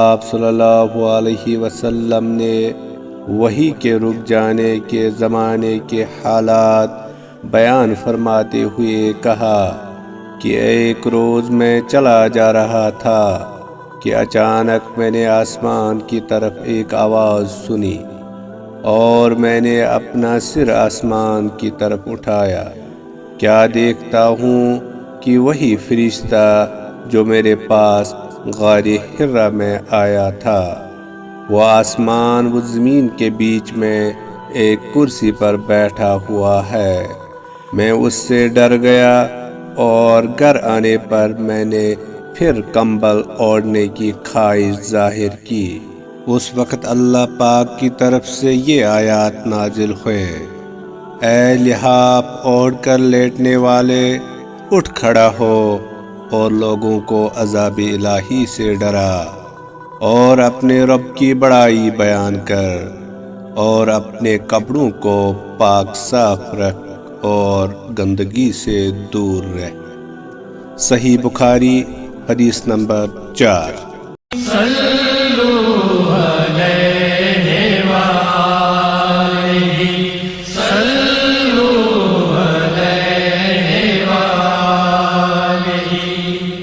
آپ صلی اللہ علیہ وسلم نے وحی کے رک جانے کے زمانے کے حالات بیان فرماتے ہوئے کہا کہ ایک روز میں چلا جا رہا تھا کہ اچانک میں نے آسمان کی طرف ایک آواز سنی اور میں نے اپنا سر آسمان کی طرف اٹھایا۔ کیا دیکھتا ہوں کہ وہی فرشتہ جو میرے پاس غار حرا میں آیا تھا، وہ آسمان و زمین کے بیچ میں ایک کرسی پر بیٹھا ہوا ہے۔ میں اس سے ڈر گیا اور گھر آنے پر میں نے پھر کمبل اوڑھنے کی خواہش ظاہر کی۔ اس وقت اللہ پاک کی طرف سے یہ آیات نازل ہوئے: اے لحاف اوڑھ کر لیٹنے والے، اٹھ کھڑا ہو اور لوگوں کو عذاب الہی سے ڈرا، اور اپنے رب کی بڑائی بیان کر، اور اپنے کپڑوں کو پاک صاف رکھ اور گندگی سے دور رہ۔ صحیح بخاری حدیث نمبر 4۔